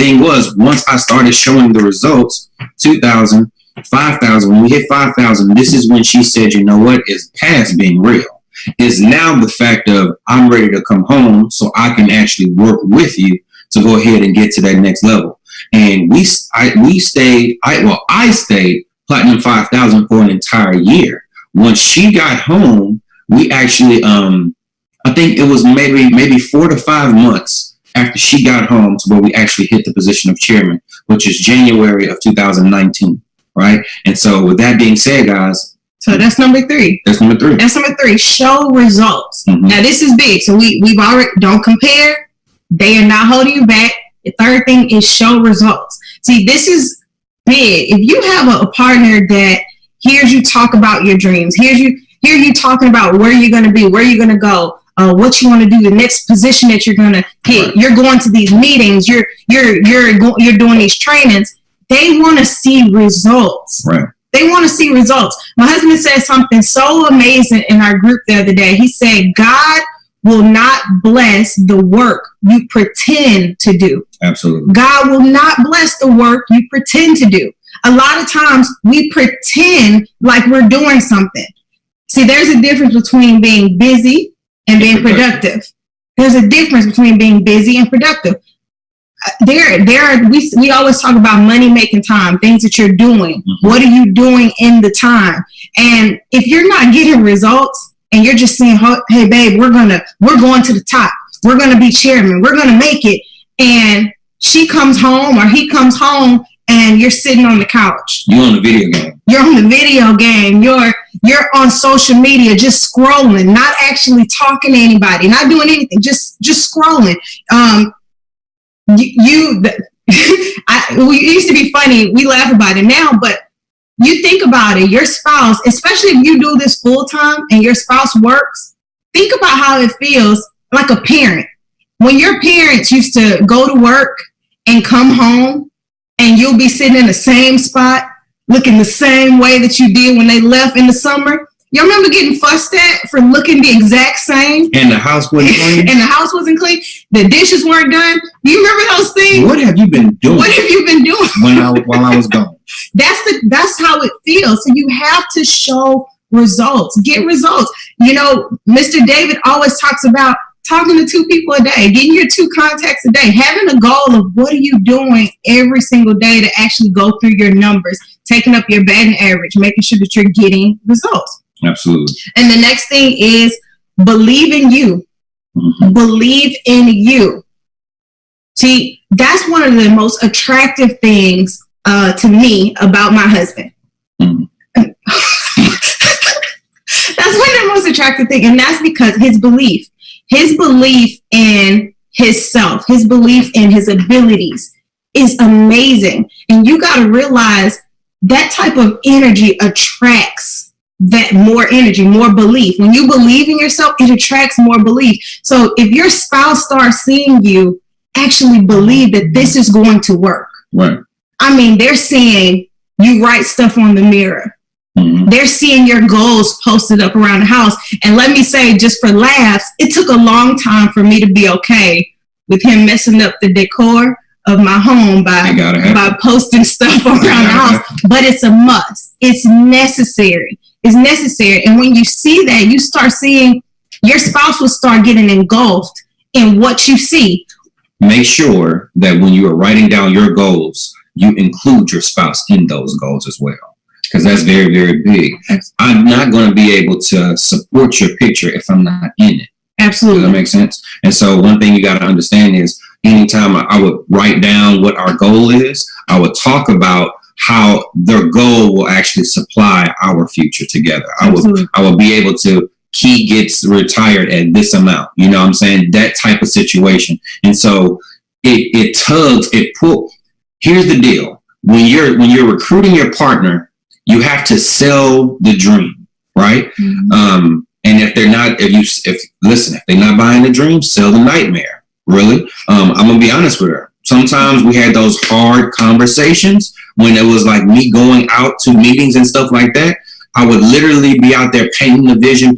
thing was, once I started showing the results, 2,000, 5,000, when we hit 5,000, this is when she said, you know what, it's past being real. It's now the fact of, I'm ready to come home so I can actually work with you to go ahead and get to that next level. And I stayed platinum 5,000 for an entire year. Once she got home, we actually, I think it was maybe 4 to 5 months after she got home to where we actually hit the position of chairman, which is January of 2019, right? And so with that being said, guys. So that's number 3. That's number 3. That's number 3. Show results. Mm-hmm. Now this is big. So we've already, don't compare. They are not holding you back. The third thing is show results. See, this is big. If you have a partner that hears you talk about your dreams, hear you talking about where you're going to be, where you're going to go, what you want to do, the next position that you're going to hit, right. You're going to these meetings, you're doing these trainings. They want to see results. Right. They want to see results. My husband said something so amazing in our group the other day. He said, God will not bless the work you pretend to do. Absolutely. God will not bless the work you pretend to do. A lot of times we pretend like we're doing something. See, there's a difference between being busy and being productive. There's a difference between being busy and productive. We always talk about money making time, things that you're doing. Mm-hmm. What are you doing in the time? And if you're not getting results and you're just saying, hey babe, we're going to the top. We're going to be chairman. We're going to make it. And she comes home or he comes home and you're sitting on the couch. You're on the video game. You're on the video game. You're on social media, just scrolling, not actually talking to anybody, not doing anything, just scrolling. We used to be funny. We laugh about it now, but you think about it, your spouse, especially if you do this full time and your spouse works, think about how it feels like a parent. When your parents used to go to work and come home and you'll be sitting in the same spot, looking the same way that you did when they left in the summer. You remember getting fussed at for looking the exact same? And the house wasn't clean? And the house wasn't clean. The dishes weren't done. Do you remember those things? What have you been doing? What have you been doing? While I was gone. That's how it feels. So you have to show results. Get results. You know, Mr. David always talks about talking to 2 people a day, getting your 2 contacts a day, having a goal of what are you doing every single day to actually go through your numbers, taking up your batting average, making sure that you're getting results. Absolutely. And the next thing is believe in you. Mm-hmm. Believe in you. See, that's one of the most attractive things to me about my husband. Mm-hmm. That's one of the most attractive things. And that's because his belief in himself, his belief in his abilities is amazing. And you got to realize that type of energy attracts that more energy, more belief. When you believe in yourself, it attracts more belief. So if your spouse starts seeing you actually believe that this is going to work. Right. I mean, they're seeing you write stuff on the mirror. Mm-hmm. They're seeing your goals posted up around the house. And let me say, just for laughs, it took a long time for me to be okay with him messing up the decor of my home by posting stuff around the house. But it's a must. It's necessary. It's necessary. And when you see that, you start seeing your spouse will start getting engulfed in what you see. Make sure that when you are writing down your goals, you include your spouse in those goals as well. Because that's very, very big. I'm not going to be able to support your picture if I'm not in it. Absolutely. Does that make sense? And so one thing you got to understand is anytime I would write down what our goal is, I would talk about how their goal will actually supply our future together. I will be able to, he gets retired at this amount. You know what I'm saying? That type of situation. And so it tugs, it pulls. Here's the deal. When you're recruiting your partner, you have to sell the dream, right? Mm-hmm. And if they're not buying the dream, sell the nightmare. Really? I'm gonna be honest with her. Sometimes we had those hard conversations when it was like me going out to meetings and stuff like that. I would literally be out there painting the vision,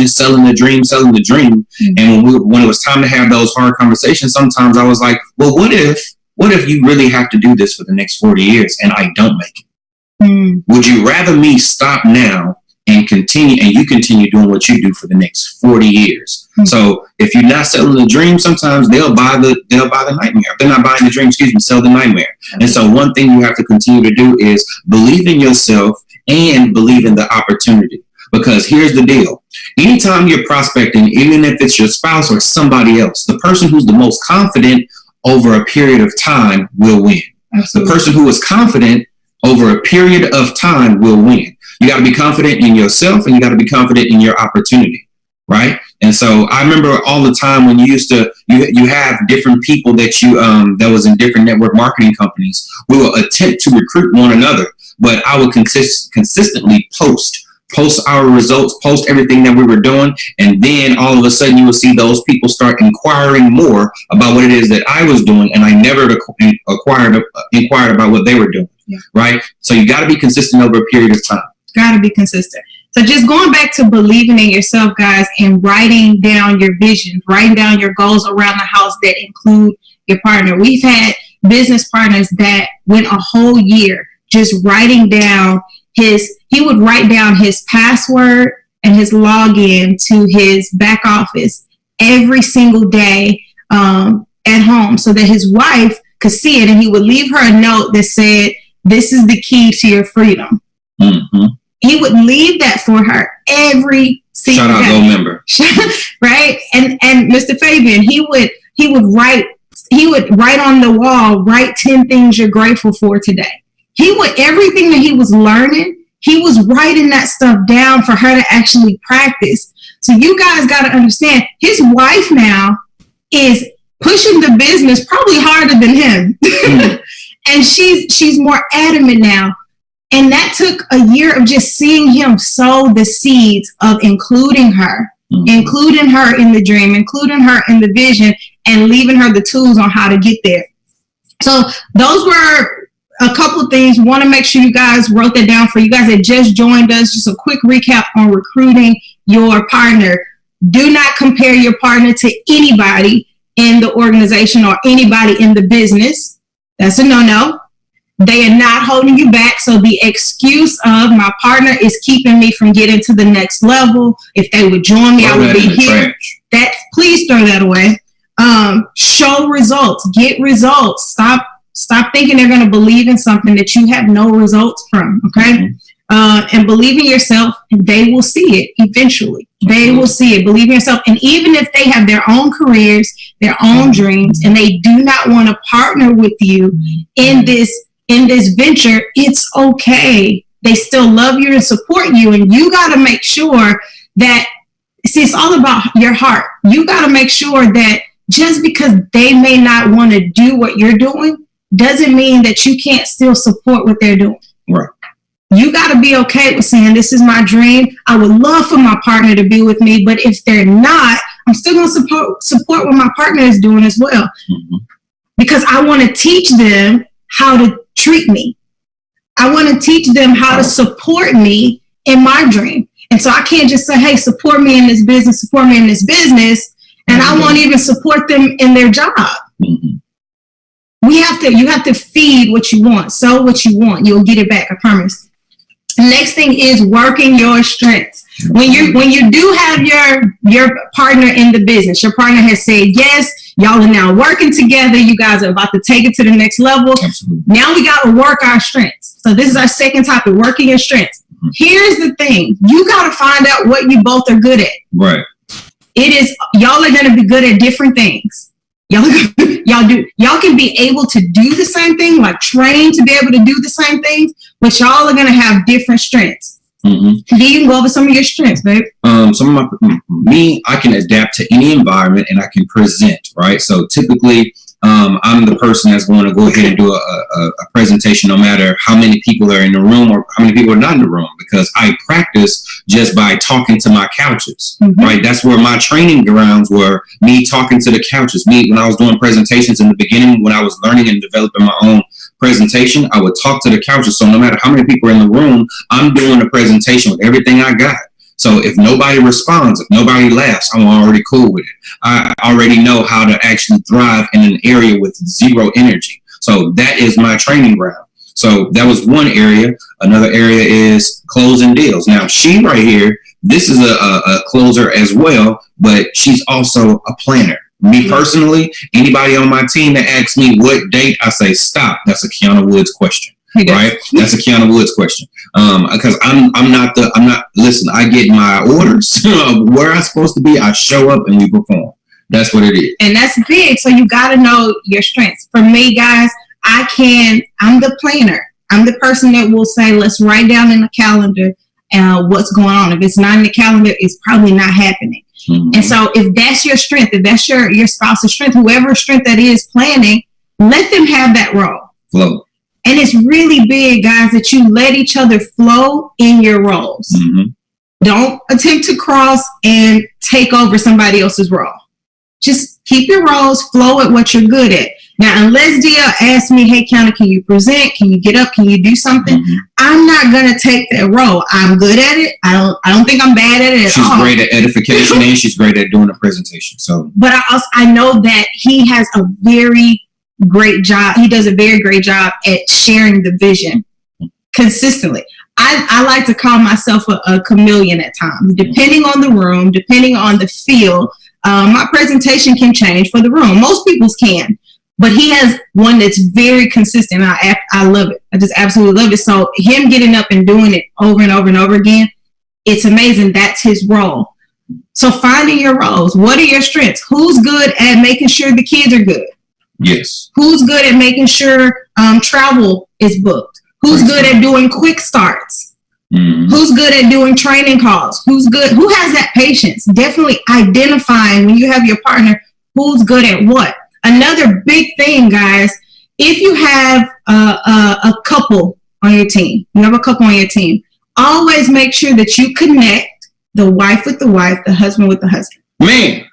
selling the dream. Mm-hmm. And when it was time to have those hard conversations, sometimes I was like, well, what if what if you really have to do this for the next 40 years and I don't make it? Would you rather me stop now and you continue doing what you do for the next 40 years? So if you're not selling the dream, sometimes they'll buy the nightmare. If they're not buying the dream, sell the nightmare. And so one thing you have to continue to do is believe in yourself and believe in the opportunity. Because here's the deal. Anytime you're prospecting, even if it's your spouse or somebody else, the person who's the most confident over a period of time will win. Absolutely. The person who is confident over a period of time will win. You got to be confident in yourself and you got to be confident in your opportunity, right? And so I remember all the time when you have different people that was in different network marketing companies. We will attempt to recruit one another, but I would consistently post our results, post everything that we were doing. And then all of a sudden you will see those people start inquiring more about what it is that I was doing. And I never inquired about what they were doing. Yeah. Right. So you got to be consistent over a period of time. Got to be consistent. So just going back to believing in yourself, guys, and writing down your vision, writing down your goals around the house that include your partner. We've had business partners that went a whole year just writing down he would write down his password and his login to his back office every single day at home so that his wife could see it. And he would leave her a note that said, "This is the key to your freedom." Mm-hmm. He would leave that for her every single day. Shout out Gold member. Right? And Mr. Fabian, he would write on the wall, write 10 things you're grateful for today. Everything that he was learning, he was writing that stuff down for her to actually practice. So you guys got to understand, his wife now is pushing the business probably harder than him. And she's more adamant now. And that took a year of just seeing him sow the seeds of including her in the dream, including her in the vision, and leaving her the tools on how to get there. So those were a couple of things. Want to make sure you guys wrote that down for you guys that just joined us. Just a quick recap on recruiting your partner. Do not compare your partner to anybody in the organization or anybody in the business. That's a no-no. They are not holding you back. So the excuse of my partner is keeping me from getting to the next level. If they would join me, I would be here. Please throw that away. Show results. Get results. Stop thinking they're going to believe in something that you have no results from. Okay. And believe in yourself, and they will see it eventually. They will see it. Believe in yourself. And even if they have their own careers, their own dreams, and they do not want to partner with you in this venture, it's okay. They still love you and support you. And you got to make sure that, it's all about your heart. You got to make sure that just because they may not want to do what you're doing doesn't mean that you can't still support what they're doing. Right. You got to be okay with saying, this is my dream. I would love for my partner to be with me, but if they're not, I'm still going to support what my partner is doing as well. Mm-hmm. Because I want to teach them how to treat me. I want to teach them how to support me in my dream. And so I can't just say, hey, support me in this business, and I won't even support them in their job. Mm-hmm. You have to feed what you want, sow what you want. You'll get it back, I promise. The next thing is working your strengths. When you do have your partner in the business, your partner has said yes, y'all are now working together, you guys are about to take it to the next level. Absolutely. Now we got to work our strengths. So this is our second topic, working your strengths. Mm-hmm. Here's the thing. You got to find out what you both are good at. Right. Y'all are going to be good at different things. Y'all can be able to do the same thing, like train to be able to do the same things, but y'all are going to have different strengths. Mm-hmm. You can go over some of your strengths, babe. I can adapt to any environment and I can present, right? So typically, I'm the person that's going to go ahead and do a presentation no matter how many people are in the room or how many people are not in the room, because I practice just by talking to my couches, mm-hmm. right? That's where my training grounds were, me talking to the couches. When I was doing presentations in the beginning, when I was learning and developing my own presentation, I would talk to the couches. So no matter how many people are in the room, I'm doing a presentation with everything I got. So if nobody responds, if nobody laughs, I'm already cool with it. I already know how to actually thrive in an area with zero energy. So that is my training ground. So that was one area. Another area is closing deals. Now she right here, this is a closer as well, but she's also a planner. Me personally, anybody on my team that asks me what date, I say stop. That's a Quiana Woods question, right? That's a Quiana Woods question. Because I'm not. Listen, I get my orders where I'm supposed to be. I show up and we perform. That's what it is. And that's big. So you got to know your strengths. For me, guys, I'm the planner. I'm the person that will say, let's write down in the calendar what's going on. If it's not in the calendar, it's probably not happening. Mm-hmm. And so if that's your strength, if that's your spouse's strength, whoever strength that is planning, let them have that role. Flow. And it's really big, guys, that you let each other flow in your roles. Mm-hmm. Don't attempt to cross and take over somebody else's role. Just keep your roles, flow at what you're good at. Now, unless Dia asks me, hey, Quiana, can you present? Can you get up? Can you do something? Mm-hmm. I'm not going to take that role. I'm good at it. I don't think I'm bad at it at all. She's great at edification and she's great at doing a presentation. So, but I know that he has a very great job. He does a very great job at sharing the vision consistently. I like to call myself a chameleon at times. Depending on the room, depending on the field, my presentation can change for the room. Most people's can. But he has one that's very consistent. I love it. I just absolutely love it. So him getting up and doing it over and over and over again, it's amazing. That's his role. So finding your roles. What are your strengths? Who's good at making sure the kids are good? Yes. Who's good at making sure travel is booked? Who's good at doing quick starts? Mm-hmm. Who's good at doing training calls? Who has that patience? Definitely identifying when you have your partner, who's good at what. Another big thing, guys, if you have a couple on your team, always make sure that you connect the wife with the wife, the husband with the husband. Man,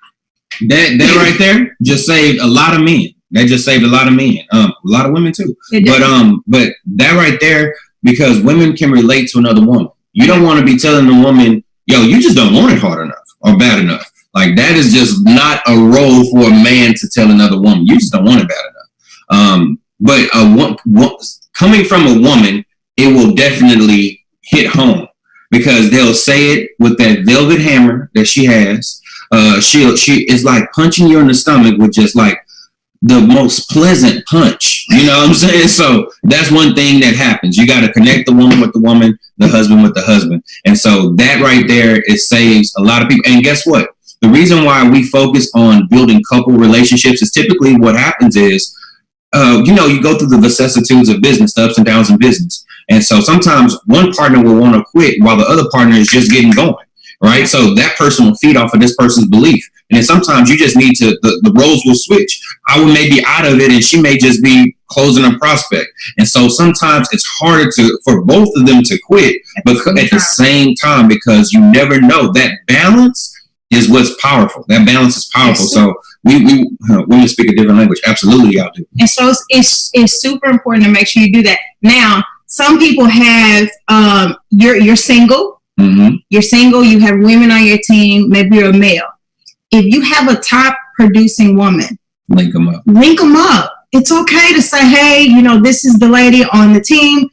that right there just saved a lot of men. That just saved a lot of men. A lot of women too. But that right there, because women can relate to another woman. You don't want to be telling the woman, yo, you just don't want it hard enough or bad enough. Like, that is just not a role for a man to tell another woman. You just don't want it bad enough. But coming from a woman, it will definitely hit home because they'll say it with that velvet hammer that she has. She is like punching you in the stomach with just like the most pleasant punch. You know what I'm saying? So that's one thing that happens. You got to connect the woman with the woman, the husband with the husband. And so that right there, it saves a lot of people. And guess what? The reason why we focus on building couple relationships is typically what happens is, you go through the vicissitudes of business, the ups and downs in business. And so sometimes one partner will want to quit while the other partner is just getting going, right? So that person will feed off of this person's belief. And then sometimes you just need to, the roles will switch. I may be out of it and she may just be closing a prospect. And so sometimes it's harder for both of them to quit but at the same time, because you never know. That balance is what's powerful. That balance is powerful. So we women speak a different language. Absolutely, y'all do. And so it's super important to make sure you do that. Now, some people have you're single. Mm-hmm. You're single. You have women on your team. Maybe you're a male. If you have a top producing woman, link them up. It's okay to say, hey, this is the lady on the team.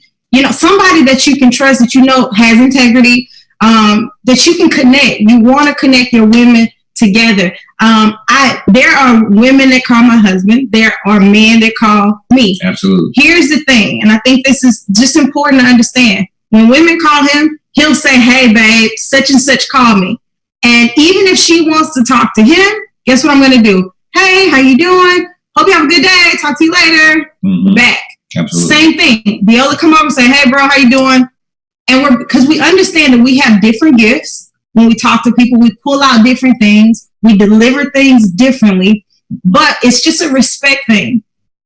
Somebody that you can trust, that has integrity. That you can connect. You want to connect your women together. There are women that call my husband. There are men that call me. Absolutely. Here's the thing, and I think this is just important to understand. When women call him, he'll say, hey, babe, such and such called me. And even if she wants to talk to him, guess what I'm going to do? Hey, how you doing? Hope you have a good day. Talk to you later. Mm-hmm. Back. Absolutely. Same thing. Be able to come over and say, hey, bro, how you doing? And because we understand that we have different gifts. When we talk to people, we pull out different things. We deliver things differently, but it's just a respect thing.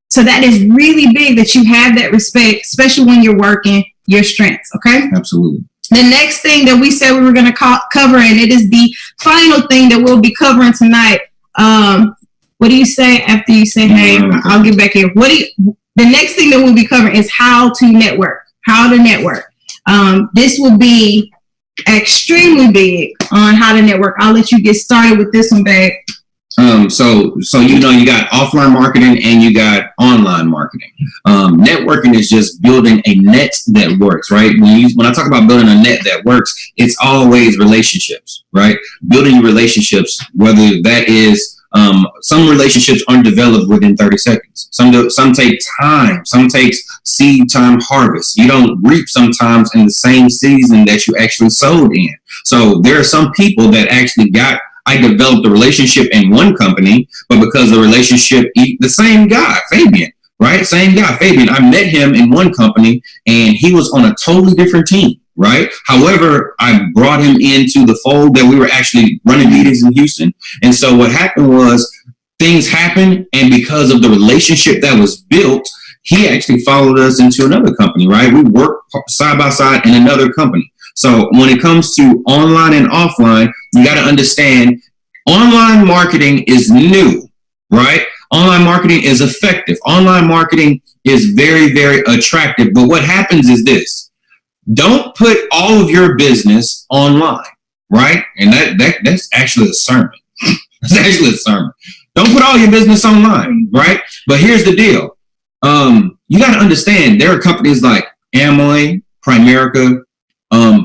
So that is really big that you have that respect, especially when you're working your strengths. Okay. Absolutely. The next thing that we said we were going to cover, and it is the final thing that we'll be covering tonight. What do you say after you say, hey, I'll get back here? The next thing that we'll be covering is how to network. This will be extremely big on how to network. I'll let you get started with this one, babe. So you got offline marketing and you got online marketing. Networking is just building a net that works, right? When I talk about building a net that works, it's always relationships, right? Building relationships, whether that is some relationships aren't developed within 30 seconds. Some take time. Some takes seed time harvest. You don't reap sometimes in the same season that you actually sowed in. So there are some people that actually I developed a relationship in one company, but because the relationship, the same guy, Fabian, right? Same guy, Fabian. I met him in one company and he was on a totally different team, right? However, I brought him into the fold that we were actually running meetings in Houston. And so what happened was things happened. And because of the relationship that was built, he actually followed us into another company, right? We worked side by side in another company. So when it comes to online and offline, you got to understand online marketing is new, right? Online marketing is effective. Online marketing is very, very attractive. But what happens is this: don't put all of your business online, right? And that's actually a sermon. That's actually a sermon. Don't put all your business online, right? But here's the deal. You got to understand there are companies like Amway, Primerica,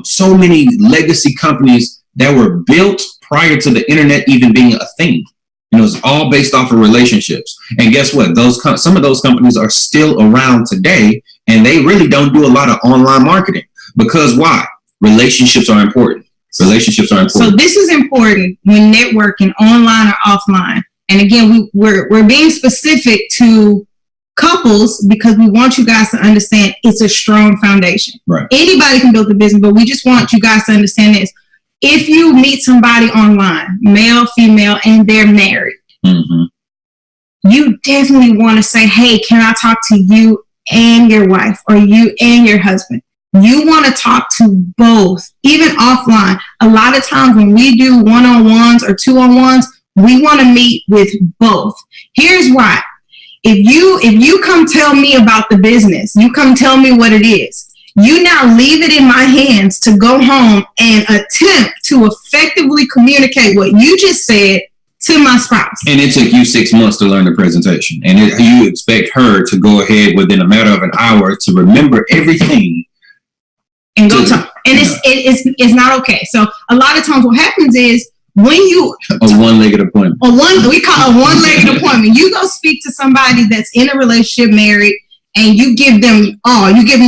so many legacy companies that were built prior to the internet even being a thing. It's all based off of relationships. And guess what? Some of those companies are still around today, and they really don't do a lot of online marketing. Because why? Relationships are important. Relationships are important. So this is important when networking online or offline. And again, we're being specific to couples because we want you guys to understand it's a strong foundation. Right. Anybody can build a business, but we just want you guys to understand this. If you meet somebody online, male, female, and they're married, you definitely want to say, hey, can I talk to you and your wife or you and your husband? You want to talk to both, even offline. A lot of times when we do one-on-ones or two-on-ones, we want to meet with both. Here's why. If you come tell me about the business, you come tell me what it is, you now leave it in my hands to go home and attempt to effectively communicate what you just said to my spouse. And it took you 6 months to learn the presentation. And you expect her to go ahead within a matter of an hour to remember everything. And go talk. And it's not okay. So a lot of times what happens is when you a one-legged appointment. We call a one-legged appointment. You go speak to somebody that's in a relationship, married, and you give them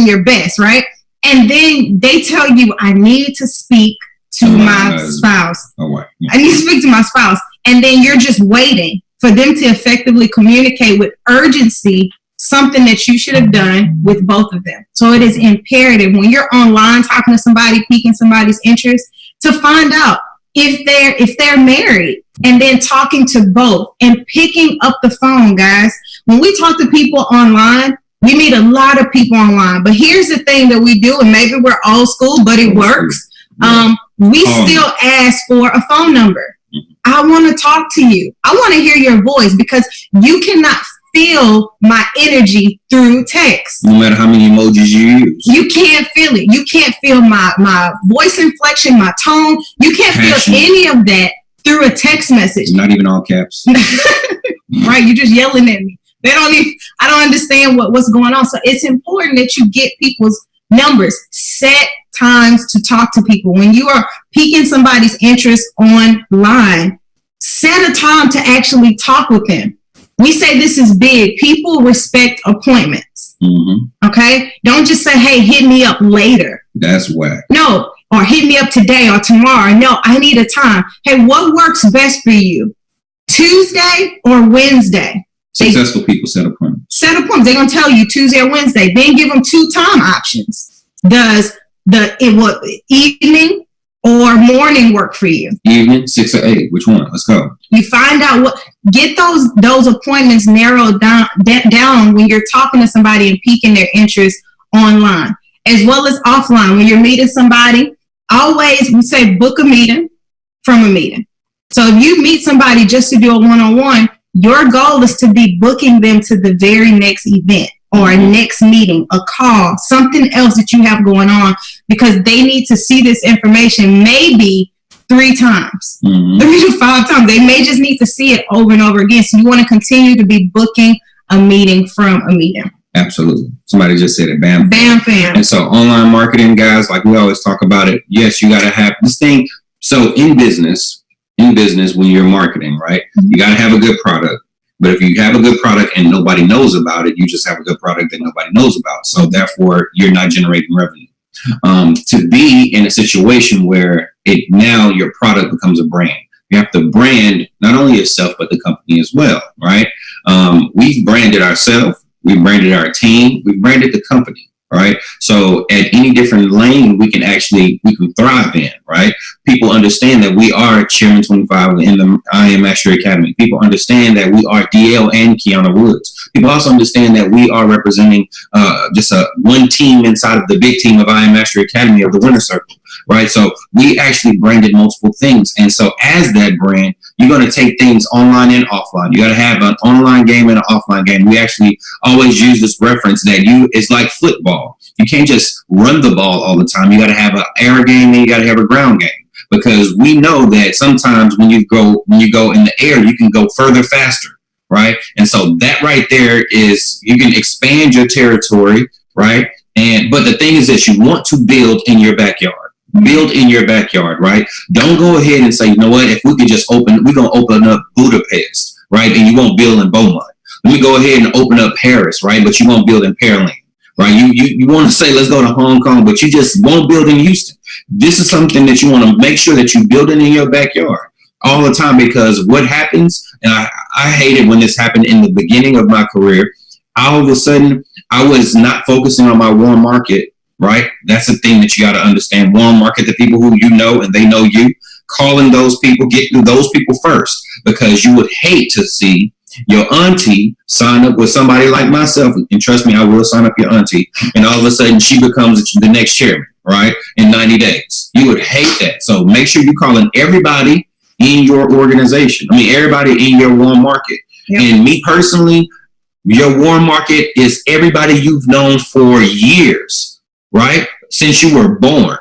your best, right? And then they tell you, I need to speak to my spouse. Yeah. I need to speak to my spouse. And then you're just waiting for them to effectively communicate with urgency something that you should have done with both of them. So it is imperative when you're online talking to somebody, piquing somebody's interest, to find out if they're married, and then talking to both and picking up the phone, guys. When we talk to people online, we meet a lot of people online. But here's the thing that we do, and maybe we're old school, but it works. We still ask for a phone number. I want to talk to you. I want to hear your voice, because you cannot feel my energy through text. No matter how many emojis you use. You can't feel it. You can't feel my voice inflection, my tone. You can't feel any of that through a text message. Not even all caps. Right? You're just yelling at me. I don't understand what's going on. So it's important that you get people's numbers. Set times to talk to people. When you are piquing somebody's interest online, set a time to actually talk with them. We say this is big. People respect appointments. Okay? Don't just say, hey, hit me up later. That's whack. No. Or hit me up today or tomorrow. No, I need a time. Hey, what works best for you? Tuesday or Wednesday? Successful people set appointments. Set appointments. They're going to tell you Tuesday or Wednesday. Then give them 2 time options. Does evening or morning work for you? Evening, 6 or 8. Which one? Let's go. You find out get those appointments narrowed down when you're talking to somebody and piquing their interest online, as well as offline. When you're meeting somebody, always we say book a meeting from a meeting. So if you meet somebody just to do a one-on-one, your goal is to be booking them to the very next event or a next meeting, a call, something else that you have going on, because they need to see this information maybe 3 times, 3 to 5 times. They may just need to see it over and over again. So you want to continue to be booking a meeting from a meeting. Absolutely. Somebody just said it. Bam. Bam, fam. And so online marketing, guys, like we always talk about it. Yes, you got to have this thing. So in business, when you're marketing, right, you got to have a good product. But if you have a good product and nobody knows about it, you just have a good product that nobody knows about. So therefore, you're not generating revenue. To be in a situation where now your product becomes a brand. You have to brand not only yourself, but the company as well, right? We've branded ourselves. We branded our team. We branded the company, right? So at any different lane, we can thrive in, right? People understand that we are Chairman 25 in the I Am Mastery Academy. People understand that we are DL and Quiana Woods. People also understand that we are representing just one team inside of the big team of I Am Mastery Academy of the Winner Circle, right? So we actually branded multiple things. And so as that brand, you're going to take things online and offline. You got to have an online game and an offline game. We actually always use this reference that it's like football. You can't just run the ball all the time. You got to have an air game and you got to have a ground game, because we know that sometimes when you go in the air, you can go further faster, right? And so that right there is, you can expand your territory, right? But the thing is that you want to build in your backyard. Build in your backyard, right? Don't go ahead and say, you know what, if we could just we're going to open up Budapest, right? And you won't build in Beaumont. Let me go ahead and open up Paris, right? But you won't build in Pearland, right? You want to say, let's go to Hong Kong, but you just won't build in Houston. This is something that you want to make sure that you build it in your backyard all the time, because what happens, and I hated when this happened in the beginning of my career, all of a sudden I was not focusing on my warm market. Right? That's the thing that you got to understand. Warm market, the people who you know and they know you, calling those people, get to those people first, because you would hate to see your auntie sign up with somebody like myself. And trust me, I will sign up your auntie. And all of a sudden she becomes the next chairman, right? In 90 days. You would hate that. So make sure you're calling everybody in your organization. Everybody in your warm market. Yep. And me personally, your warm market is everybody you've known for years. Right? Since you were born.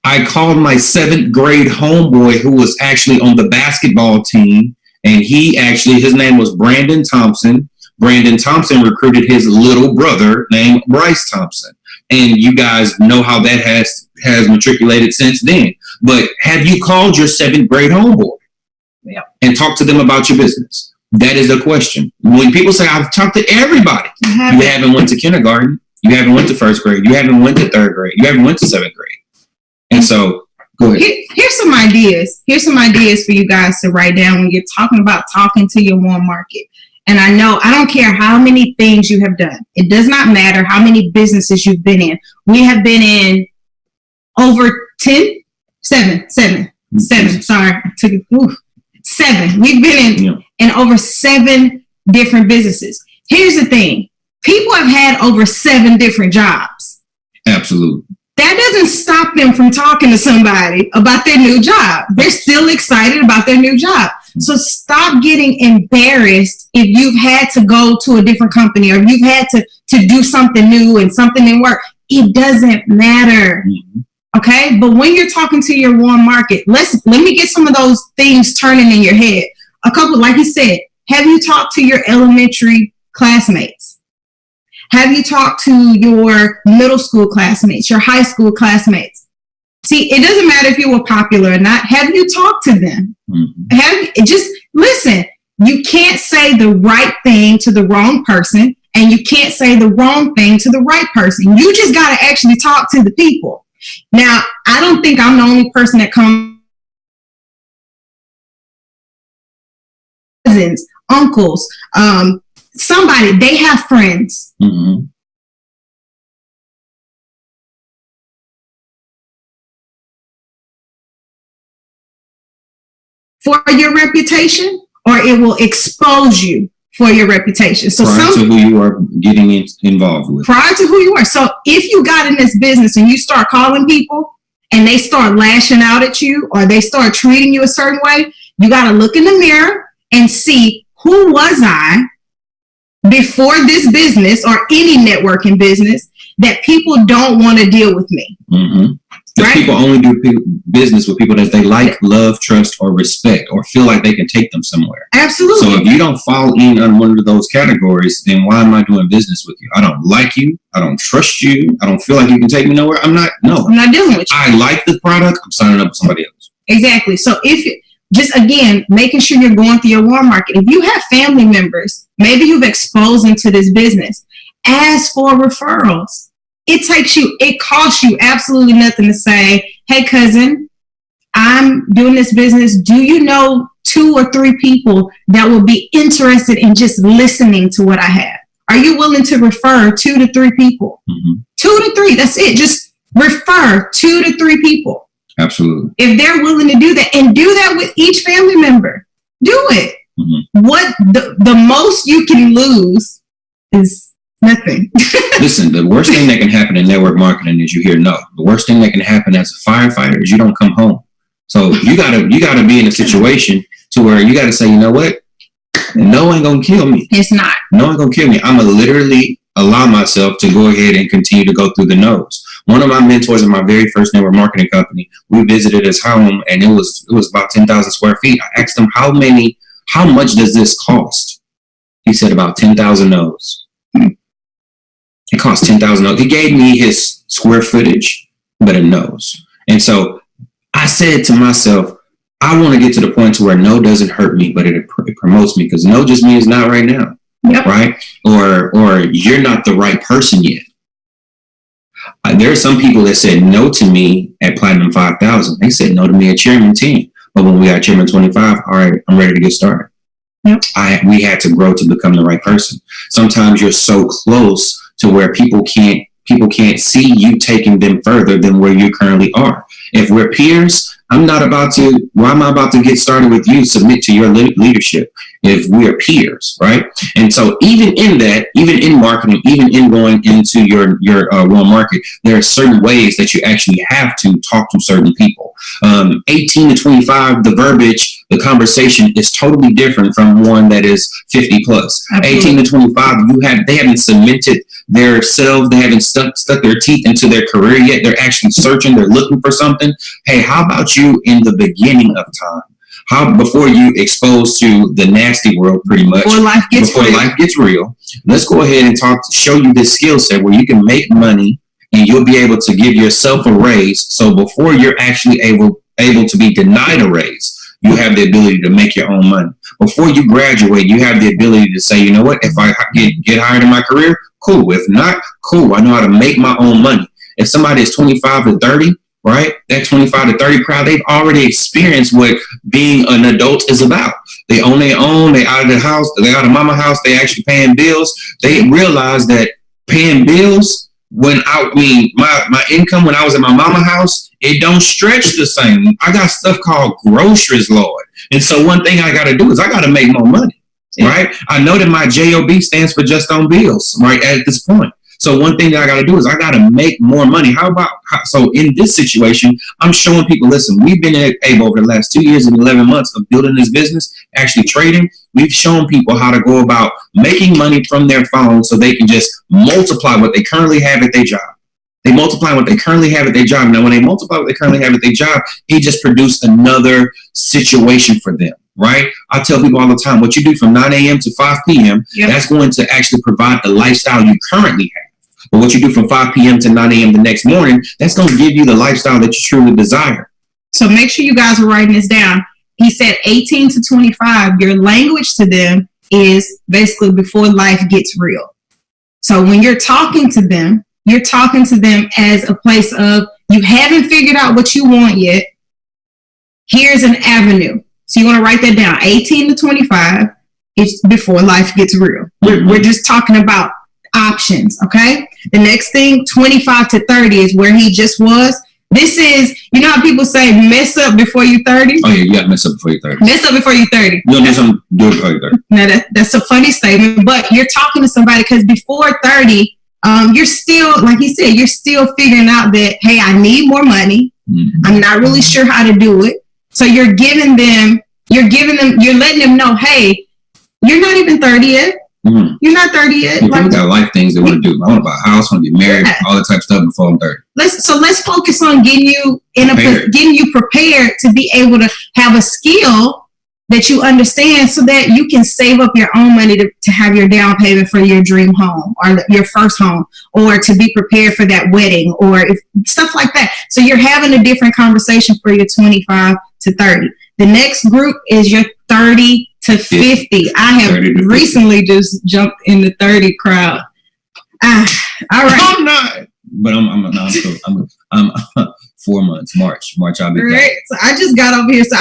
I called my 7th grade homeboy who was actually on the basketball team, and his name was Brandon Thompson. Brandon Thompson recruited his little brother named Bryce Thompson. And you guys know how that has matriculated since then. But have you called your 7th grade homeboy and talked to them about your business? That is the question. When people say, I've talked to everybody, you haven't went to kindergarten. You haven't went to 1st grade. You haven't went to 3rd grade. You haven't went to 7th grade. And so, go ahead. Here's some ideas. Here's some ideas for you guys to write down when you're talking to your warm market. And I don't care how many things you have done. It does not matter how many businesses you've been in. We have been in over 7. Sorry, I took it. 7. We've been in over 7 different businesses. Here's the thing. People have had over 7 different jobs. Absolutely. That doesn't stop them from talking to somebody about their new job. They're still excited about their new job. So stop getting embarrassed if you've had to go to a different company or you've had to do something new and something didn't work. It doesn't matter. Mm-hmm. Okay? But when you're talking to your warm market, let me get some of those things turning in your head. A couple, like you said, have you talked to your elementary classmates? Have you talked to your middle school classmates, your high school classmates? See, it doesn't matter if you were popular or not. Have you talked to them? Mm-hmm. Just listen. You can't say the right thing to the wrong person, and you can't say the wrong thing to the right person. You just got to actually talk to the people. Now, I don't think I'm the only person that comes. Cousins, uncles, somebody, they have friends. Mm-hmm. For your reputation, or it will expose you for your reputation. So prior to who you are getting involved with. Prior to who you are. So if you got in this business and you start calling people and they start lashing out at you or they start treating you a certain way, you got to look in the mirror and see, who was I before this business or any networking business that people don't want to deal with me? Mm-hmm. Because people only do business with people that they like, love, trust, or respect, or feel like they can take them somewhere. Absolutely. So if you don't fall in on one of those categories, then why am I doing business with you? I don't like you. I don't trust you. I don't feel like you can take me nowhere. I'm not dealing with you. I like the product. I'm signing up with somebody else. Exactly. So just again, making sure you're going through your warm market. If you have family members, maybe you've exposed them to this business, ask for referrals. It costs you absolutely nothing to say, hey, cousin, I'm doing this business. Do you know 2 or 3 people that will be interested in just listening to what I have? Are you willing to refer 2 to 3 people? 2 to 3, that's it. Just refer 2 to 3 people. Absolutely. If they're willing to do that, and do that with each family member, do it. What the most you can lose is nothing. Listen, the worst thing that can happen in network marketing is you hear no. The worst thing that can happen as a firefighter is you don't come home. So you gotta be in a situation to where you gotta say, you know what? No one gonna kill me. It's not. No one gonna kill me. I'm gonna literally allow myself to go ahead and continue to go through the no's. One of my mentors in my very first network marketing company, we visited his home, and it was about 10,000 square feet. I asked him, how much does this cost? He said about 10,000 no's. It cost 10,000. He gave me his square footage, but it knows. And so I said to myself, I want to get to the point to where no doesn't hurt me, but it promotes me, because no just means not right now. Yep. Right? Or you're not the right person yet. There are some people that said no to me at Platinum 5,000. They said no to me at Chairman 10. But when we got Chairman 25, all right, I'm ready to get started. Yep. We had to grow to become the right person. Sometimes you're so close to where people can't see you taking them further than where you currently are. If we're peers, why am I about to get started with you? Submit to your leadership if we are peers, right? And so even in that, even in marketing, even in going into your warm market, there are certain ways that you actually have to talk to certain people. 18 to 25, the verbiage, the conversation is totally different from one that is 50 plus. Absolutely. 18 to 25, they haven't cemented their selves, they haven't stuck their teeth into their career yet. They're actually searching, they're looking for something. Hey, how about you in the beginning of time? Before you exposed to the nasty world, pretty much, before life gets real, let's go ahead and show you this skill set where you can make money and you'll be able to give yourself a raise. So before you're actually able to be denied a raise, you have the ability to make your own money. Before you graduate, you have the ability to say, you know what, if I get hired in my career, cool. If not, cool. I know how to make my own money. If somebody is 25 to 30, right, that 25 to 30 crowd, they've already experienced what being an adult is about. They own their own, they out of the house, they out of mama house, they actually paying bills. They realize that paying bills, my income when I was at my mama house, it don't stretch the same. I got stuff called groceries, Lord. And so one thing I got to do is I got to make more money, right? I know that my JOB stands for just on bills, right, at this point. So one thing that I got to do is I got to make more money. So in this situation, I'm showing people, listen, we've been able over the last 2 years and 11 months of building this business, actually trading. We've shown people how to go about making money from their phone so they can just multiply what they currently have at their job. They multiply what they currently have at their job. Now, when they multiply what they currently have at their job, it just produced another situation for them, right? I tell people all the time, what you do from 9 a.m. to 5 p.m., that's going to actually provide the lifestyle you currently have. But what you do from 5 p.m. to 9 a.m. the next morning, that's going to give you the lifestyle that you truly desire. So make sure you guys are writing this down. He said 18 to 25, your language to them is basically before life gets real. So when you're talking to them as a place of, you haven't figured out what you want yet. Here's an avenue. So you want to write that down. 18 to 25 is before life gets real. We're just talking about options, okay? The next thing, 25 to 30 is where he just was. This is, you know how people say mess up before you're 30? Oh, yeah, you got to mess up before you're 30. Mess up before you're 30. You don't do something, do it before you're 30. Now, that's a funny statement, but you're talking to somebody because before 30, you're still, like he said, you're still figuring out that, hey, I need more money. Mm-hmm. I'm not really sure how to do it. So you're letting them know, hey, you're not even 30 yet. Mm-hmm. You're not 30 yet. Yeah, people got life things they want to do. I want to buy a house, I want to get married, all that type of stuff before I'm 30. Let's focus on getting you prepared to be able to have a skill that you understand so that you can save up your own money to have your down payment for your dream home or your first home, or to be prepared for that wedding, or stuff like that. So you're having a different conversation for your 25 to 30. The next group is your 30 to 50. I have recently just jumped in the 30 crowd. All right. I'm not. But I'm 4 months. March I'll be done. Right. So I just got over here. So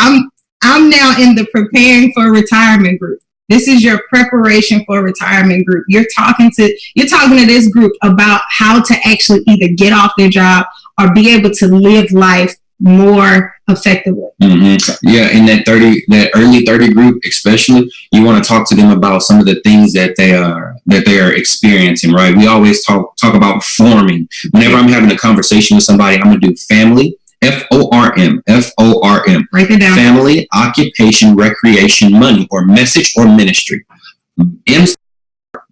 I'm now in the preparing for retirement group. This is your preparation for retirement group. You're talking to this group about how to actually either get off their job or be able to live life more effectively. Mm-hmm. Yeah, in that early 30 group, especially, you want to talk to them about some of the things that they are experiencing. Right? We always talk about forming. Whenever I'm having a conversation with somebody, I'm gonna do family. FORM. Write it down. Family, occupation, recreation, money, or message or ministry.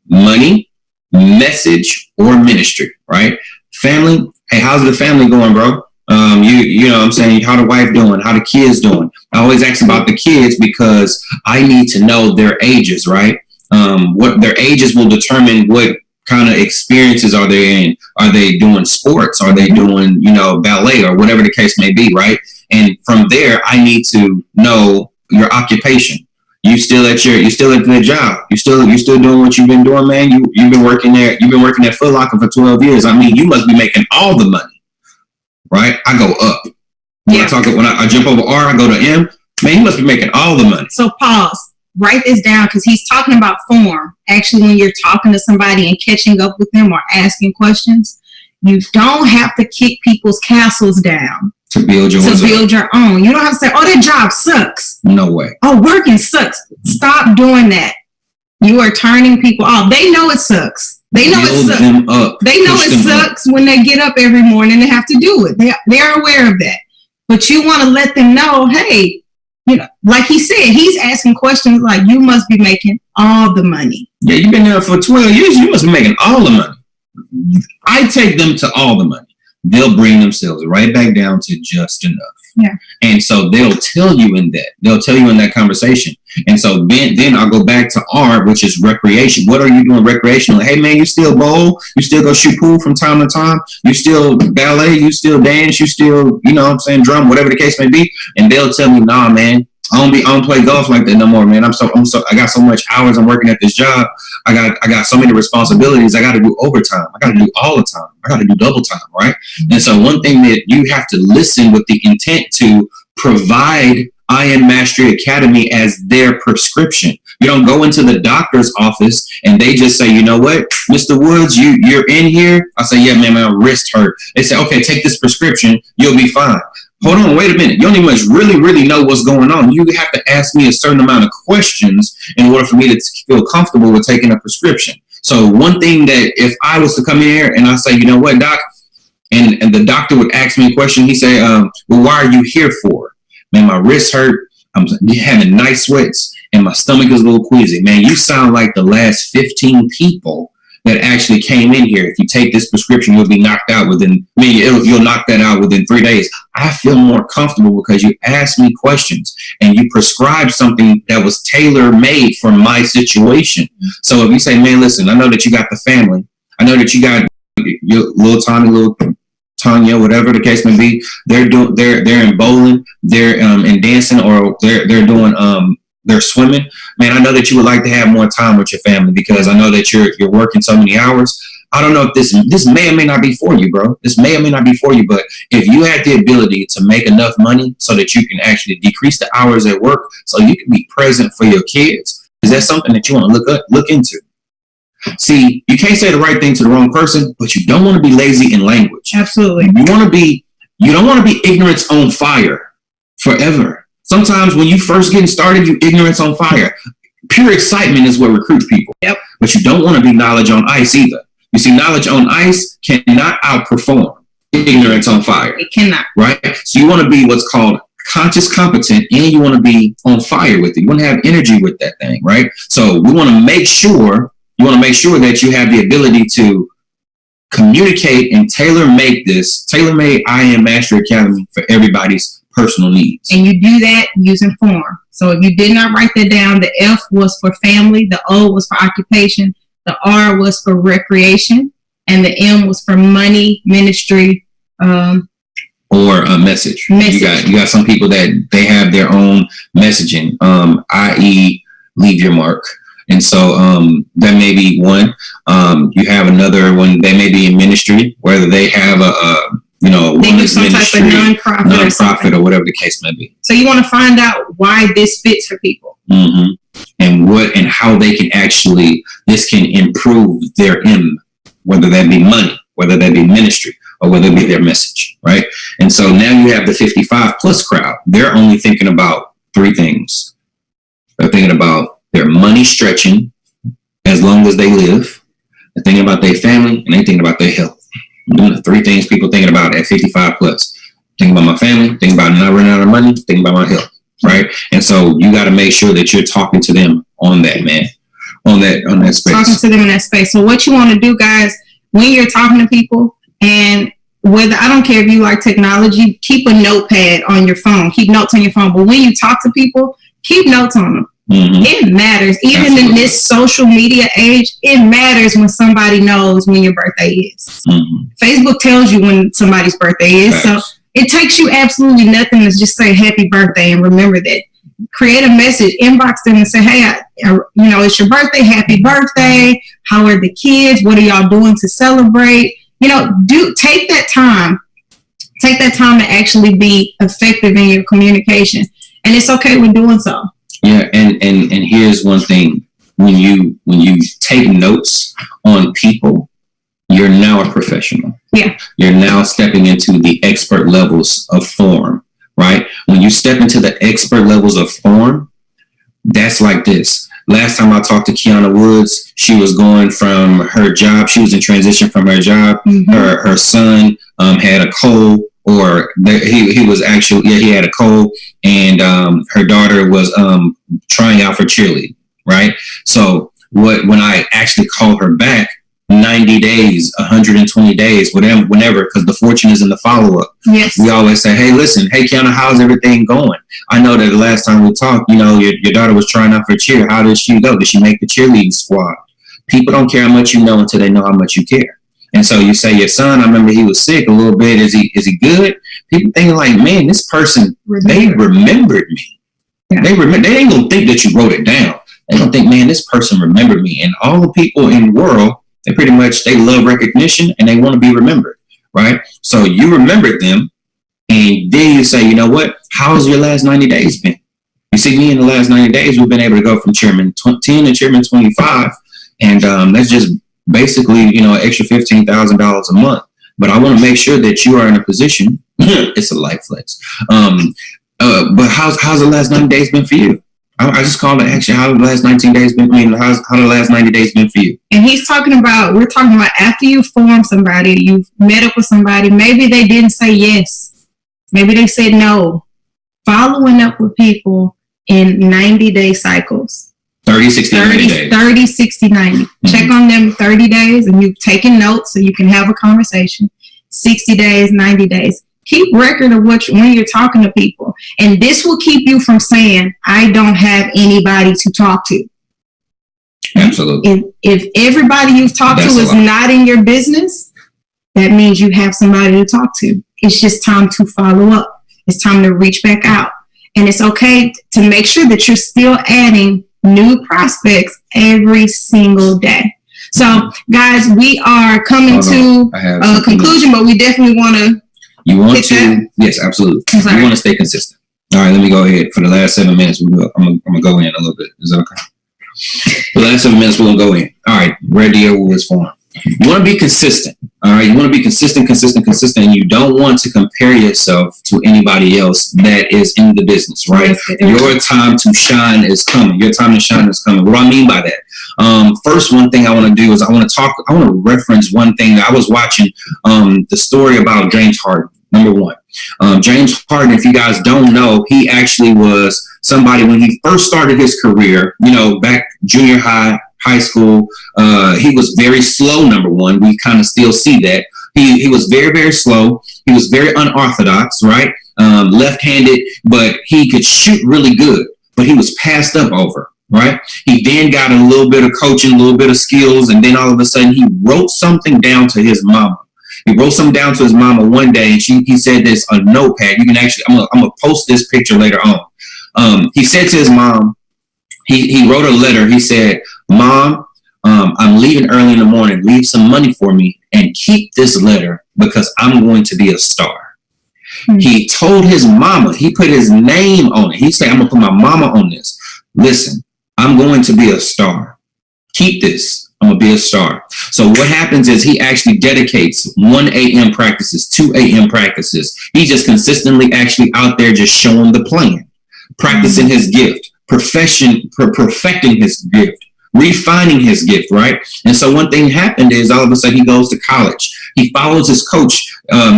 Money, message, or ministry. Right? Family. Hey, how's the family going, bro? You know what I'm saying? How the wife doing? How the kids doing? I always ask about the kids because I need to know their ages, right? What their ages will determine what kind of experiences are they in. Are they doing sports? Are they doing, ballet or whatever the case may be, right? And from there, I need to know your occupation. You still at the job. You still doing what you've been doing, man. You've been working there. You've been working at Foot Locker for 12 years. I mean, you must be making all the money, right? I go up. When I jump over R, I go to M. Man, you must be making all the money. So pause. Write this down, because he's talking about form. Actually, when you're talking to somebody and catching up with them or asking questions, you don't have to kick people's castles down to build your own. You don't have to say, "Oh, that job sucks." No way. "Oh, working sucks." Stop doing that. You are turning people off. They know it sucks. They know it sucks. Them up. They know it sucks when they get up every morning and have to do it. They're aware of that. But you want to let them know, hey, like he said, he's asking questions like, you must be making all the money. Yeah, you've been there for 12 years. You must be making all the money. I take them to all the money. They'll bring themselves right back down to just enough. Yeah. And so they'll tell you in that conversation. And so then I'll go back to R, which is recreation. What are you doing recreationally? Hey, man, you still bowl? You still go shoot pool from time to time? You still ballet? You still dance? You still, drum, whatever the case may be? And they'll tell me, nah, man, I don't play golf like that no more, man. I got so much hours I'm working at this job. I got so many responsibilities. I got to do overtime. I got to do all the time. I got to do double time, right? And so one thing that you have to listen with the intent to provide IN Mastery Academy as their prescription. You don't go into the doctor's office and they just say, you know what, Mr. Woods, you're in here. I say, yeah, man, my wrist hurt. They say, okay, take this prescription. You'll be fine. Hold on, wait a minute. You don't even really know what's going on. You have to ask me a certain amount of questions in order for me to feel comfortable with taking a prescription. So one thing that if I was to come in here and I say, you know what, doc, and the doctor would ask me a question, he say, well, why are you here for? Man, my wrist hurt. I'm having night sweats and my stomach is a little queasy. Man, you sound like the last 15 people that actually came in here. If you take this prescription, you'll be knocked out you'll knock that out within 3 days. I feel more comfortable because you asked me questions and you prescribed something that was tailor-made for my situation. So if you say, man, listen, I know that you got the family. I know that you got your little Tanya, whatever the case may be. They're in bowling, they're in dancing, or they're doing they're swimming. Man, I know that you would like to have more time with your family because I know that you're working so many hours. I don't know if this may or may not be for you, bro. This may or may not be for you, but if you had the ability to make enough money so that you can actually decrease the hours at work so you can be present for your kids, is that something that you want to look into? See, you can't say the right thing to the wrong person, but you don't want to be lazy in language. Absolutely. You don't want to be ignorance on fire forever. Sometimes when you first getting started, you ignorance on fire. Pure excitement is what recruits people. Yep. But you don't want to be knowledge on ice either. You see, knowledge on ice cannot outperform ignorance on fire. It cannot. Right? So you want to be what's called conscious competent, and you want to be on fire with it. You want to have energy with that thing, right? So we want to make sure you want to make sure that you have the ability to communicate and tailor-make this tailor-made IM Mastery Academy for everybody's personal needs. And you do that using form. So if you did not write that down, the F was for family, the O was for occupation, the R was for recreation, and the M was for money, ministry, or a message. You got some people that they have their own messaging, i.e. leave your mark. And so that may be one. You have another one. They may be in ministry, whether they have they do some ministry, type of nonprofit or whatever the case may be. So you want to find out why this fits for people, and how they can this can improve their M, whether that be money, whether that be ministry, or whether it be their message, right? And so now you have the 55 plus crowd. They're only thinking about three things. They're thinking about their money stretching as long as they live. They're thinking about their family, and they're thinking about their health. The three things people thinking about at 55 plus. Thinking about my family, thinking about not running out of money, thinking about my health, right? And so you got to make sure that you're talking to them on that, man, on that space. Talking to them in that space. So what you want to do, guys, when you're talking to people, and whether, I don't care if you like technology, keep a notepad on your phone, keep notes on your phone. But when you talk to people, keep notes on them. It matters. Even Absolutely. In this social media age, it matters when somebody knows when your birthday is. Facebook tells you when somebody's birthday is. So it takes you absolutely nothing to just say happy birthday and remember that. Create a message, inbox them and say, hey, it's your birthday. Happy birthday. How are the kids? What are y'all doing to celebrate? Take that time. Take that time to actually be effective in your communication. And it's okay with doing so. Yeah, and here's one thing. When you take notes on people, you're now a professional. Yeah. You're now stepping into the expert levels of form, right? When you step into the expert levels of form, that's like this. Last time I talked to Quiana Woods, she was going from her job. She was in transition from her job. Her son had a cold. He was actually, he had a cold, and her daughter was trying out for cheerleading, right? So when I actually called her back, 90 days, 120 days, whenever, because the fortune is in the follow-up. Yes. We always say, hey, listen, hey, Quiana, how's everything going? I know that the last time we talked, your daughter was trying out for cheer. How did she go? Did she make the cheerleading squad? People don't care how much you know until they know how much you care. And so you say, your son, I remember he was sick a little bit. Is he good? People thinking like, man, this person, they remembered me. Yeah. They ain't gonna think that you wrote it down. They gonna think, man, this person remembered me. And all the people in the world, they love recognition and they want to be remembered, right? So you remembered them, and then you say, you know what? How's your last 90 days been? You see, me in the last 90 days, we've been able to go from chairman 10 to chairman 25, and that's just basically, an extra $15,000 a month. But I want to make sure that you are in a position. It's a life flex. But how's the last 90 days been for you? I just called to ask you how the last 19 days been. How the last 90 days been for you? And we're talking about after you form somebody, you've met up with somebody. Maybe they didn't say yes. Maybe they said no. Following up with people in 90-day cycles. 30, 60, 90 days. 30, 60, 90. Check on them 30 days, and you've taken notes so you can have a conversation. 60 days, 90 days. Keep record of when you're talking to people. And this will keep you from saying, I don't have anybody to talk to. Absolutely. If everybody you've talked to is not in your business, that means you have somebody to talk to. It's just time to follow up. It's time to reach back out. And it's okay to make sure that you're still adding new prospects every single day. So, guys, we are coming to a conclusion, but we definitely want to. You want to? Yes, absolutely. You want to stay consistent. All right, let me go ahead. For the last 7 minutes, I'm going to go in a little bit. Is that okay? For the last 7 minutes, we're going to go in. All right, radio was formed. You want to be consistent. All right, you want to be consistent, and you don't want to compare yourself to anybody else that is in the business, right? Your time to shine is coming. Your time to shine is coming. What do I mean by that? First, one thing I want to do is I want to reference one thing. I was watching the story about James Harden, number one. James Harden, if you guys don't know, he actually was somebody when he first started his career, back junior high, high school. He was very slow, number one. We kind of still see that. He was very, very slow. He was very unorthodox, right? Left-handed, but he could shoot really good, but he was passed up over, right? He then got a little bit of coaching, a little bit of skills, and then all of a sudden he wrote something down to his mama. He wrote something down to his mama one day, and he said this, a notepad. You can actually, I'm gonna post this picture later on. He said to his mom, he wrote a letter. He said, "Mom, I'm leaving early in the morning. Leave some money for me and keep this letter because I'm going to be a star." He told his mama, he put his name on it. He said, "I'm going to put my mama on this. Listen, I'm going to be a star. Keep this. I'm going to be a star." So what happens is he actually dedicates 1 a.m. practices, 2 a.m. practices. He's just consistently actually out there just showing the plan, practicing his gift, perfecting his gift, refining his gift, right? And so one thing happened is all of a sudden he goes to college. He follows his coach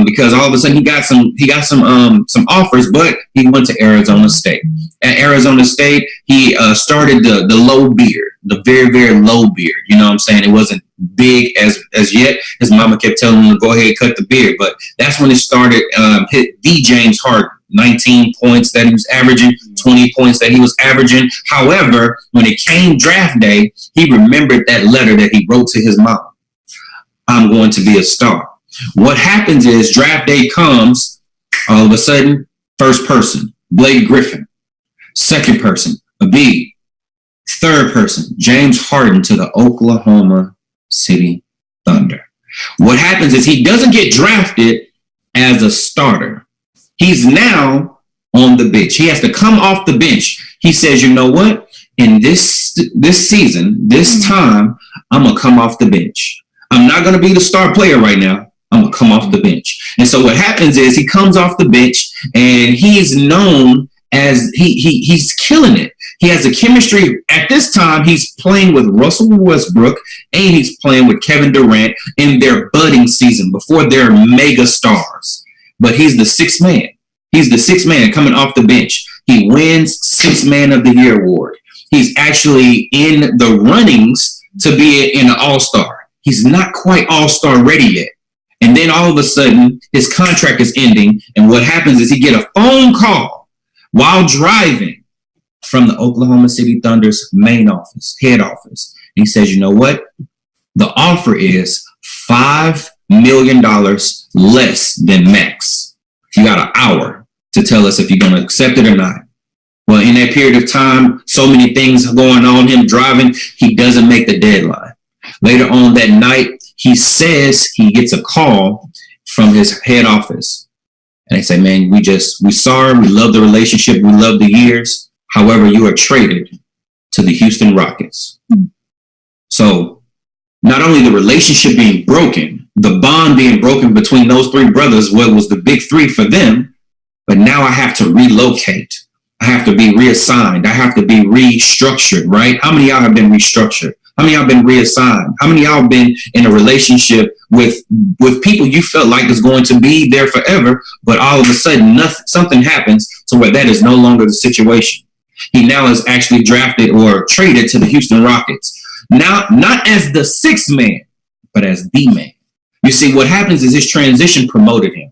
because all of a sudden he got some offers, but he went to Arizona State. At Arizona State, he started the low beard, the very, very low beard. You know what I'm saying? It wasn't big as yet. His mama kept telling him to go ahead, cut the beard. But that's when it started, hit the James Harden. 19 points that he was averaging, 20 points that he was averaging. However, when it came draft day, he remembered that letter that he wrote to his mom. "I'm going to be a star." What happens is draft day comes, all of a sudden, first person, Blake Griffin. Second person, Embiid. Third person, James Harden to the Oklahoma City Thunder. What happens is he doesn't get drafted as a starter. He's now on the bench. He has to come off the bench. He says, "You know what? In this season, this time, I'm going to come off the bench. I'm not going to be the star player right now. I'm going to come off the bench." And so what happens is he comes off the bench and he's known as he's killing it. He has a chemistry. At this time, he's playing with Russell Westbrook and he's playing with Kevin Durant in their budding season before they're mega stars. But he's the sixth man. He's the sixth man coming off the bench. He wins Sixth Man of the Year award. He's actually in the runnings to be an all-star. He's not quite all-star ready yet. And then all of a sudden, his contract is ending. And what happens is he get a phone call while driving from the Oklahoma City Thunder's main office, head office. And he says, "You know what? The offer is $5 million less than max. You got an hour to tell us if you're going to accept it or not." Well, in that period of time, so many things going on, him driving, he doesn't make the deadline. Later on that night, he says he gets a call from his head office. And they say, "Man, we sorry, we love the relationship, we love the years. However, you are traded to the Houston Rockets." So not only the relationship being broken, the bond being broken between those three brothers, what was the big three for them, but now I have to relocate. I have to be reassigned. I have to be restructured, right? How many of y'all have been restructured? How many of y'all been reassigned? How many of y'all been in a relationship with people you felt like is going to be there forever, but all of a sudden something happens to where that is no longer the situation? He now is actually drafted or traded to the Houston Rockets. Now, not as the sixth man, but as the man. You see, what happens is his transition promoted him.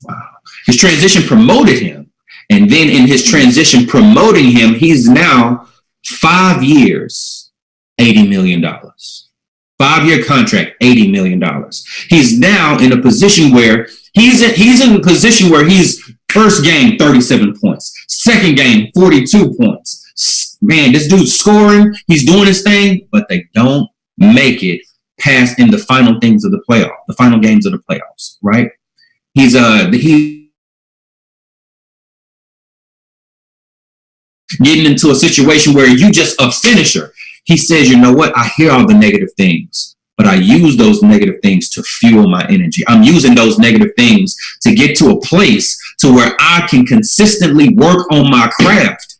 Wow. His transition promoted him. And then in his transition promoting him, he's now 5 years, $80 million. 5-year contract, $80 million. He's now in a position where he's in a position where he's first game, 37 points. Second game, 42 points. Man, this dude's scoring. He's doing his thing, but they don't make it past in the final things of the playoff, the final games of the playoffs, right? He's getting into a situation where you just a finisher. He says, "You know what? I hear all the negative things, but I use those negative things to fuel my energy. I'm using those negative things to get to a place to where I can consistently work on my craft.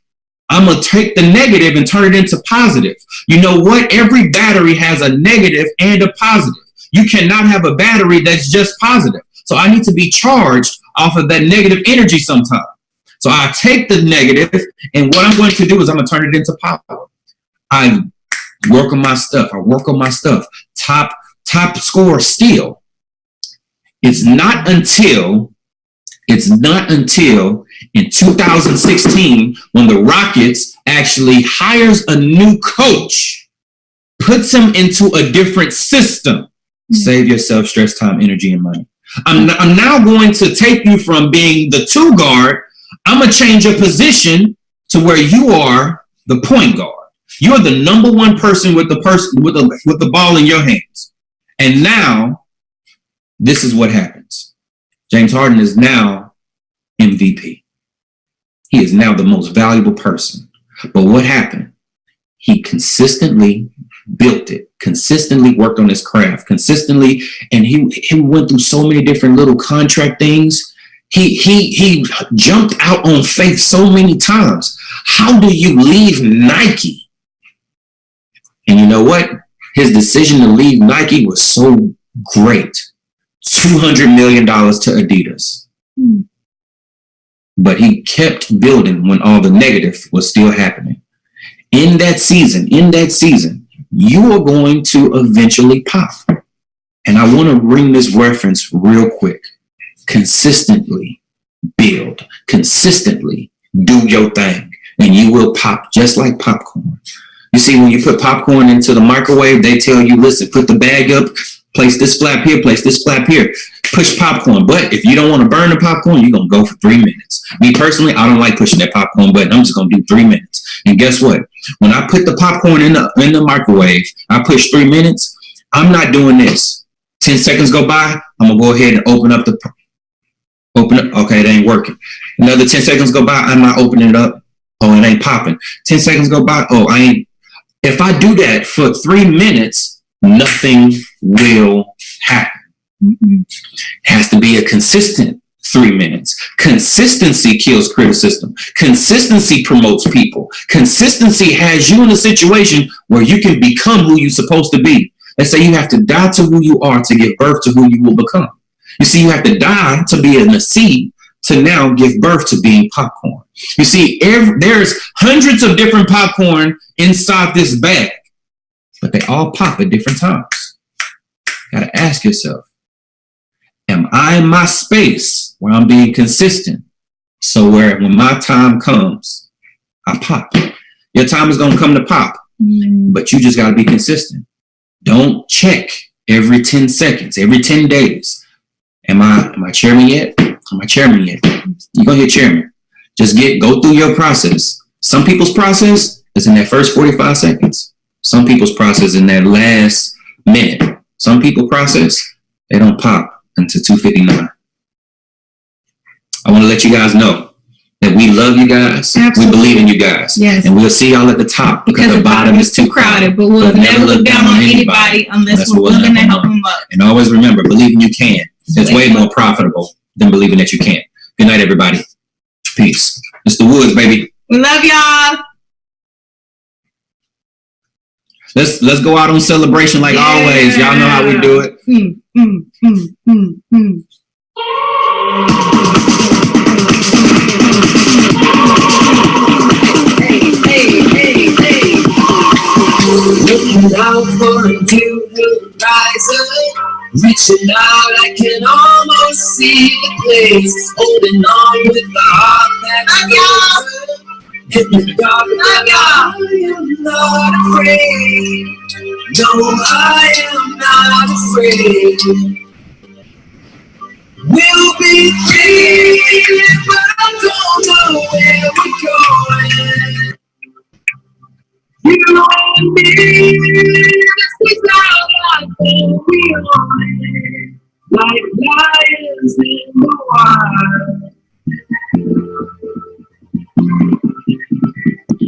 I'm going to take the negative and turn it into positive." You know what? Every battery has a negative and a positive. You cannot have a battery that's just positive. So I need to be charged off of that negative energy sometime. So I take the negative, and what I'm going to do is I'm going to turn it into power. I work on my stuff. I work on my stuff. Top score still. It's not until in 2016 when the Rockets actually hires a new coach, puts him into a different system. Save yourself stress, time, energy, and money. I'm now going to take you from being the 2 guard. I'm going to change your position to where you are the point guard. You're the number 1 person with the ball in your hands. And now, this is what happens. James Harden is now MVP. He is now the most valuable person. But what happened? He consistently built it, consistently worked on his craft, consistently, and he went through so many different little contract things. He jumped out on faith so many times. How do you leave Nike? And you know what? His decision to leave Nike was so great. $200 million to Adidas. But he kept building when all the negative was still happening. In that season, you are going to eventually pop. And I want to bring this reference real quick. Consistently build, consistently do your thing, and you will pop just like popcorn. You see, when you put popcorn into the microwave, they tell you, listen, put the bag up, place this flap here, place this flap here, push popcorn. But if you don't want to burn the popcorn, you're going to go for 3 minutes. Me personally, I don't like pushing that popcorn button. I'm just going to do 3 minutes. And guess what? When I put the popcorn in the microwave, I push 3 minutes. I'm not doing this. 10 seconds go by, I'm going to go ahead and open up. Okay, it ain't working. Another 10 seconds go by, I'm not opening it up. Oh, it ain't popping. 10 seconds go by. Oh, I ain't. If I do that for 3 minutes, nothing will happen. It has to be a consistent 3 minutes. Consistency kills criticism. Consistency promotes people. Consistency has you in a situation where you can become who you're supposed to be. Let's say you have to die to who you are to give birth to who you will become. You see, you have to die to be in a seed to now give birth to being popcorn. You see, there's hundreds of different popcorn inside this bag, but they all pop at different times. You got to ask yourself, am I in my space where I'm being consistent? So where when my time comes, I pop. Your time is going to come to pop, but you just got to be consistent. Don't check every 10 seconds, every 10 days. Am I chairman yet? Am I chairman yet? You're going to hit chairman. Just go through your process. Some people's process is in that first 45 seconds. Some people's process in that last minute. Some people process, they don't pop until 2:59. I want to let you guys know that we love you guys. Absolutely. We believe in you guys. Yes. And we'll see y'all at the top because the bottom is too crowded. But we'll never look down on anybody unless we're willing to help them up. And always remember, believing you can. It's way more profitable than believing that you can't. Good night, everybody. Peace. It's the Woods, baby. We love y'all. Let's go out on celebration like always. Y'all know how we do it. Hey. Looking out for a new horizon. Reaching out, I can almost see the place. Holding on with the heart that's yours. In the dark, I am not afraid. No, I am not afraid. We'll be free, but I don't know where we're going. You and me, this is our life, and we are like lions in the wild.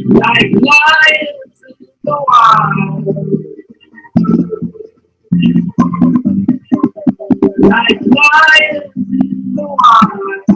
Like lions in the wild. Like lions in the wild.